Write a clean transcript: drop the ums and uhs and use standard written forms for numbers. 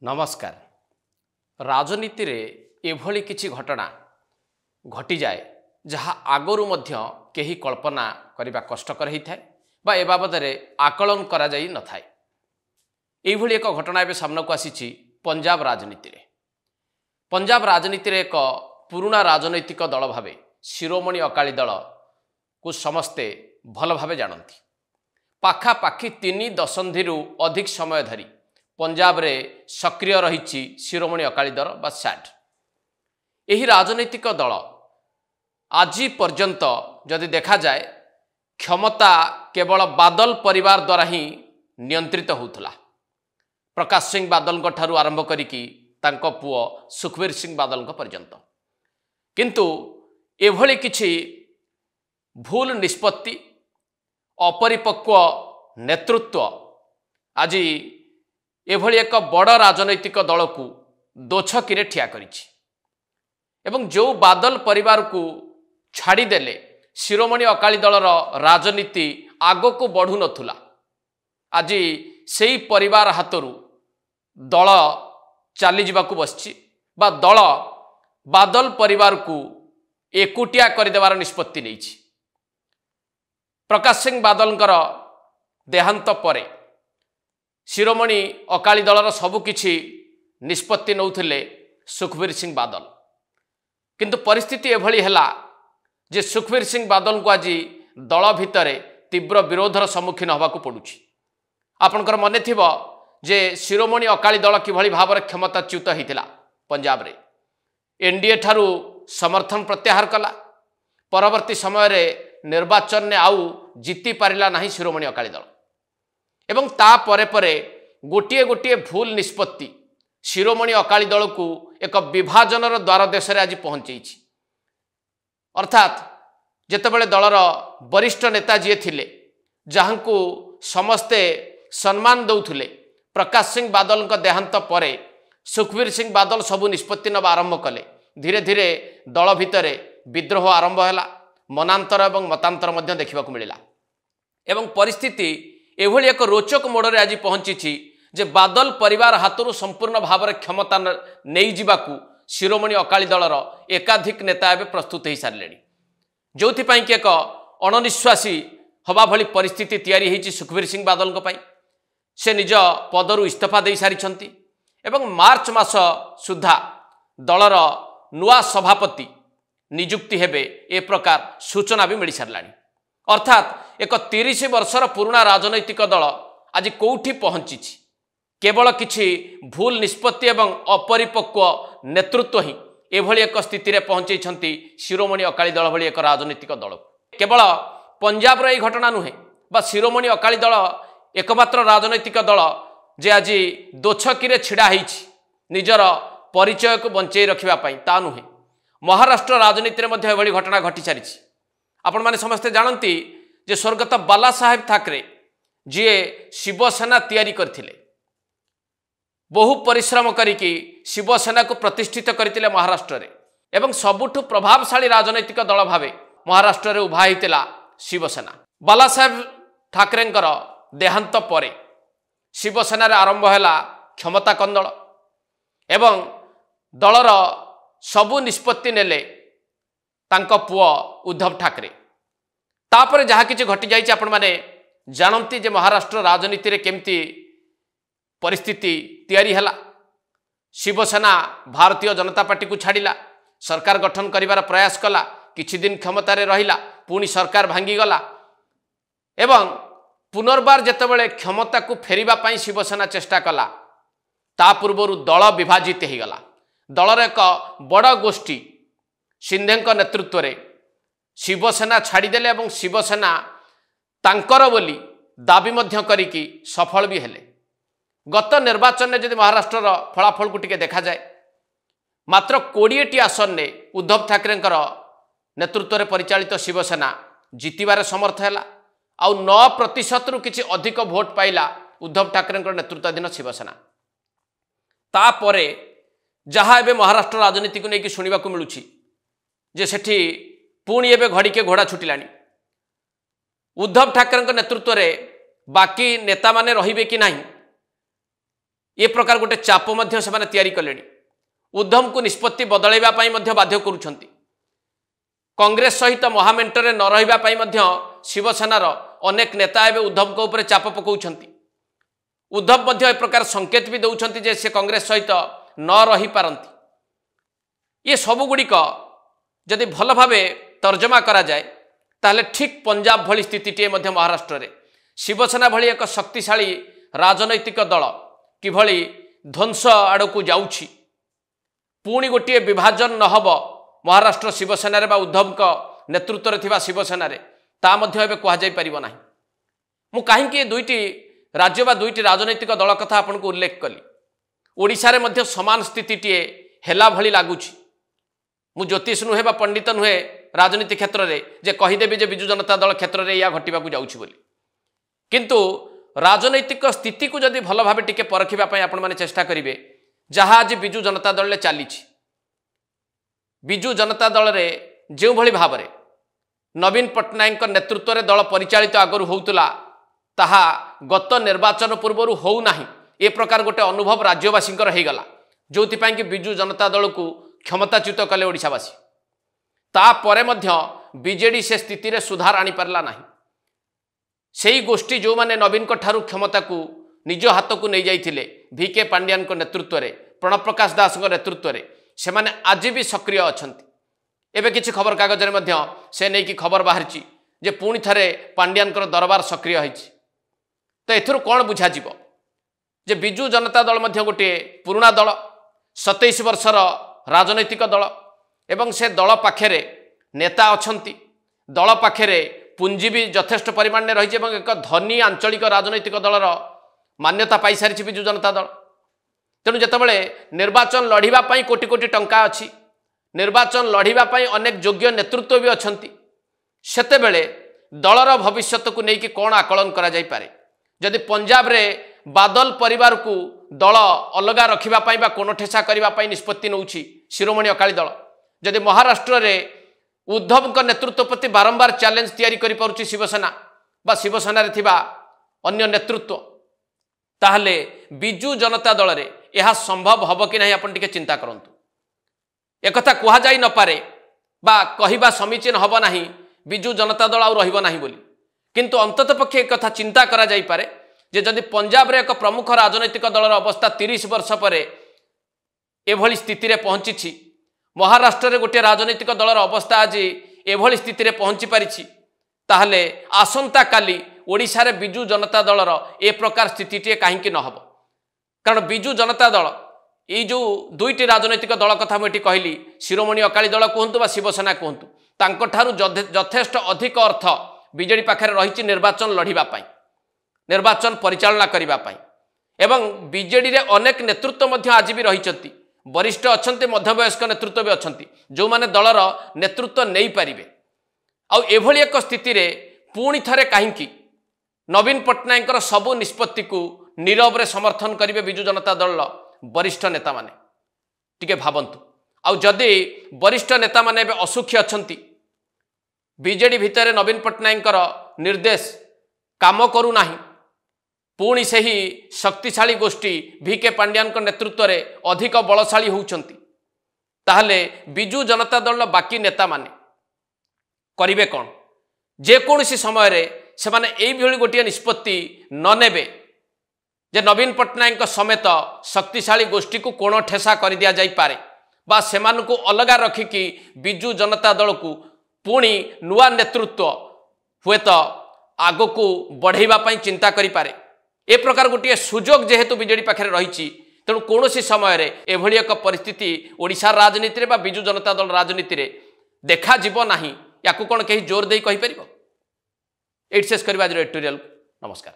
नमस्कार। राजनीति रे एभली किछि घटना घटी जाए जहाँ आगरू मध्य केही कल्पना करिबा कष्टकर होता है बा ए बाबद आकलन करा जाई न थाए। एभली एक घटना एबे सामना को आसीछि पंजाब राजनीति रे। पंजाब राजनीति रे एक पुराना राजनैतिक दल भावे शिरोमणि अकाली दल को समस्ते भल भावे जानती। पाखापाखि 3 दशंधि अधिक समय धरी पंजाब रे सक्रिय रही शिरोमणि अकाली दल बा सैट। यही राजनैतिक दल आज पर्यंत जदि देखा जाए क्षमता केवल बादल परिवार द्वारा ही नियंत्रित होउथला। प्रकाश सिंह बादल ठारू आरंभ करिकी तांको पुओ सुखबीर सिंह बादल पर्यंत। किंतु एभली किछि भूल निष्पत्ति अपरिपक्व नेतृत्व आज एभली एक बड़ राजनैतिक दल को दोछकी ठिया करिछि। एवं जो बादल परिवार को छाड़ीदेले शिरोमणि अकाली दलर राजनीति आग को बढ़ु नथुला। आज सेई परिवार हाथरू दल चली जावाकू बसछि बा दल बादल परिवार को एकुटिया करदेवार निष्पत्ति नैछि। प्रकाश सिंह बादलकर देहांत परे शिरोमणि अकाली दलर सबुकिछि निष्पत्ति नौथिले सुखबीर सिंह बादल। किंतु परिस्थिति एभली हैला जे सुखबीर सिंह बादल को आज दल भितरे तीव्र विरोधर सम्मुखीन होबाकू पड़ुछि। आपनकर मने थिबो जे शिरोमणि अकाली दल किभली भाବରେ क्षमताच्युत होइतिला। पंजाब रे एनडीए ठारू समर्थन प्रत्याहार कला। परवर्ती समय रे निर्वाचन ने आउ जीति पारिला नाही शिरोमणि अकाली दल। एवं ता परे परे गोटिए गोटिए भूल निष्पत्ति शिरोमणि अकाली दल को एक विभाजनर द्वार देश आज पहुंची। अर्थात जेतेबेले दलर वरिष्ठ नेता जी थिले जहां को समस्ते सम्मान दौथुले, प्रकाश सिंह बादल देहांत परे सुखबीर सिंह बादल सबु निष्पत्ति नवा आरंभ कले। धीरे धीरे दल भितरे विद्रोह आरंभ हैला। मनांतर एवं मतांतर मध्य देखा मिला। एवं परिस्थिति एभली एक रोचक मोड़ आज पहुंची जे बादल परिवार हाथरू संपूर्ण भाव में क्षमता नहीं जावाकू शिरोमणि अकाली दलर एकाधिक नेता एवं प्रस्तुत हो सारे। जो कि एक अणनिश्वासी हवा भली परिस्थिति तैयारी होती सुखबीर सिंह बादल से निज पदरू इस्तीफा दे सारी एवं मार्च मास सुधा दलर नुआ सभापति नियुक्ति हेबे ए प्रकार सूचना भी मिल सारा। अर्थात एक 30 वर्षर पुराना राजनैतिक दल आज कौठी पहुंची केवल किछि भूल निष्पत्ति एवं अपरिपक्व नेतृत्व ही एभली एक स्थिति रे पहुंचैछंती शिरोमणि अकाली दल भली एक राजनैतिक दल। केवल पंजाब रे घटना नुहे बा शिरोमणि अकाली दल एकमात्र राजनैतिक दल जे आज दोछकी छिड़ा होइछि निजर परिचय को बंचै रखिबा पई ता नुहे। महाराष्ट्र राजनीति में एभली घटना घटी सारी। आपण माने समस्ते जानती जे स्वर्गत बाला साहेब ठाकरे जी शिवसेना तैयारी करथिले, बहु परिश्रम करिकी शिवसेना को प्रतिष्ठित करथिले महाराष्ट्र रे। एवं सबुठु प्रभावशाली राजनैतिक दल भावे महाराष्ट्र रे उभा हितेला शिवसेना। बाला साहेब ठाकरेंकर देहांत परे शिवसेना रे आरंभ हैला क्षमता कंदल एवं दलर सबु निष्पत्ति नेले तांको पुओ उद्धव ठाकरे। तापर जहाँ किछि घटी जाइछि आपण माने जानती जे महाराष्ट्र राजनीति रे केमती परिस्थिति तैयारी हैला। शिवसेना भारतीय जनता पार्टी को छाड़िला, सरकार गठन करिवार प्रयास कला, किछि दिन क्षमता रे रहिला, पुणी सरकार भांगी गला एवं पुनर्बार जेतेबेले क्षमता को फेरिबा पई शिवसेना चेष्टा कला ता पूर्वरु दल विभाजित हो गला। दलर एक बड़ गोष्ठी सिंधेक नेतृत्व रे शिवसेना छाड़ीदेले एवं शिवसेना तांकर बोली दाबी मध्य करिकी सफल भी हेले। गत निर्वाचन में जदि महाराष्ट्र फलाफल को टिके देखा जाए मात्र 20टी आसन ने उद्धव ठाकरेंकर नेतृत्व रे परिचालित शिवसेना जितिबार समर्थ हैला। आउ 9% रु किछि अधिक भोट पाइला उद्धव ठाकरेंकर नेतृत्वाधीन शिवसेना। तापरे जहाँ एबे महाराष्ट्र राजनीति को लेकिन शुणा मिलूँ जे सेठी पुणी एबे घड़ी के घोड़ा छुटिलानी। उद्धव ठाकरे नेतृत्व रे बाकी नेता माने रहिबे कि नहीं ए प्रकार गोटे चाप से तैयारी कले उद्धव को निष्पत्ति बदलैवाई बाध्य करुछंती कांग्रेस सहित महामेंटरे न रही शिवसेनार अनेक नेता एवं उद्धव को ऊपर चाप पकाउछंती उद्धव ए प्रकार संकेत भी दौरान जे से कांग्रेस सहित न रही पारती ये सबुगुड़िक जदि भल भाव तर्जमा करा जाए ताहले ठीक पंजाब भली स्थिति महाराष्ट्र रे शिवसेना भली एक शक्तिशाली राजनैतिक दल किभली ध्वंस आड़कू जाउछि पुणी गोटे विभाजन न हब महाराष्ट्र शिवसेना बा उद्धव नेतृत्व थिबा शिवसेना ता मध्य एबे कहा जाय परिबो नाही। मु काहींकि दुईटी राज्य बा दुईटी राजनैतिक दल कथा आपनको उल्लेख कली ओडिशा रे मध्य समान स्थितिटीए हेला भली लागुछि। मु ज्योतिष नुहे बा पंडित नुहे राजनीति क्षेत्र में जे कहीदेवी जे विजु जनता दल क्षेत्र में या घटवा जाऊँगी बोली किंतु राजनैतिक स्थिति को जदि भल भाव टिके परखिबा आपण माने चेष्टा करेंगे जहाँ आज विजु जनता दल चली विजु जनता दल रे जो भली भाव में नवीन पट्टनायक नेतृत्व में दल परिचालित आगरू होउतला ताहा गत निर्वाचन पूर्व होना ए प्रकार गोटे अनुभव राज्यवासी होगला जो कि विजु जनता दल को क्षमताच्युत कले ओडिशावासी तापरे मध्य बीजेडी से स्थिति रे सुधार आनी पारला नाही। सेही गोष्ठी जो माने नवीन को ठारू क्षमता को निज हाथ को नहीं जाइथिले वीके पांड्यान को नेतृत्व रे प्रणव प्रकाश दास को नेतृत्व रे से माने आज भी सक्रिय अछंती। एबे किछि खबर कागज रे मध्य से नै कि खबर बाहरची जे पुणी थरे पांड्यान को दरबार सक्रिय होइछि। तो एथुर कोन बुझा जिवो जे विजु जनता दल मध्य गोटे पुराना दल 27 वर्षर राजनैतिक दल एवं से दल पाखे नेता अछंती दल पाखे पुंजी भी यथेष्ट परिमाण में रही एक धनी आंचलिक राजनैतिक दलर मान्यता पाई सारी विजु जनता दल। तेणु जितेबाला निर्वाचन लड़ाई कोटी कोटी टंका अच्छी निर्वाचन लड़ाई अनेक योग्य नेतृत्व भी अच्छी सेतेबेले दलर भविष्यत को लेकिन कौन आकलन करा जाई पारे जदि पंजाब रे बादल परिवार को दल अलग रखापी कोणठेसा करने निष्पत्ति नौछि शिरोमणि अकाली दल जदि महाराष्ट्र रे उद्धव नेतृत्व प्रति बारंबार चैलेंज तैयारी करि पारुछि शिवसेना बा शिवसेना रे थिबा अन्य नेतृत्व ताहले विजु जनता दल रे यह संभव हब कि नहीं आपण टिके चिंता करंतु। एक कथा कहा जाई न पारे बा कहिबा समीचीन हब नाही विजु जनता दल आ रहिबो नाही बोली किंतु अंतत पक्षे एक कथा चिंता करा जाई पारे जे जदि पंजाब रे एक प्रमुख राजनैतिक दलर अवस्था 30 वर्ष पर एभली स्थिति रे पहुंची महाराष्ट्र रे गोटे राजनैतिक दलर अवस्था आज एभली स्थिति रे पहुंची पारिछि ताहले आसंता काली ओडिशा रे विजु जनता दलर ए प्रकार स्थिति कहीं न हब कारण विजु जनता दल ये जो दुईटी राजनैतिक दल कथा मुझे कहली शिरोमणि अकाली दल कहतु बा शिवसेना कहतु तांको ठारू यथेष्ट अधिक अर्थ बीजेडी पाखे रही निर्वाचन लड़ाई निर्वाचन परिचालना करने एवं बीजेडी रे अनेक नेतृत्व मध्य आज भी रही वरिष्ठ अच्छा मध्यवयस्क नेतृत्व भी अच्छा जो माने दलर नेतृत्व नहीं पारे आभली एक स्थिति रे पुणी थे कहीं नवीन पट्टनायक सबू निष्पत्ति को नीरव रे समर्थन करेंगे विजु जनता दल वरिष्ठ नेता माने टिके भावंतु आउ जदि वरिष्ठ नेता माने असुखी अच्छा बीजेडी भितर नवीन पट्टनायक निर्देश काम करू नाही पुणी से ही शक्तिशाली गोष्ठी वीके पांड्यान नेतृत्व में अधिक बलशाली होउछंती ताहले विजु जनता दल बाकी नेता माने करिवे कौन जेकोसी समय रे से माने एई भली गोटे निष्पत्ति न नेबे जे नवीन पट्टनायक समेत शक्तिशाली गोष्ठी को कोण ठेसा कर दिया जाई पारे बा सेमान को अलग रखिकी विजु जनता दल को पुणी नुआ नेतृत्व हुए तो आग को बढ़ाई चिंता करि पारे ए प्रकार गोटे सुजोग जेहेतु बीजेडी पाखे रही तेणु कौन समय रे एभली एक परिस्थिति ओडिशा राजनीति बा विजु जनता दल राजनीति रे देखा जीव नाही याकू कौन कहीं जोर दे कहि परिबो। एट शेष करबा एडिटोरियल नमस्कार।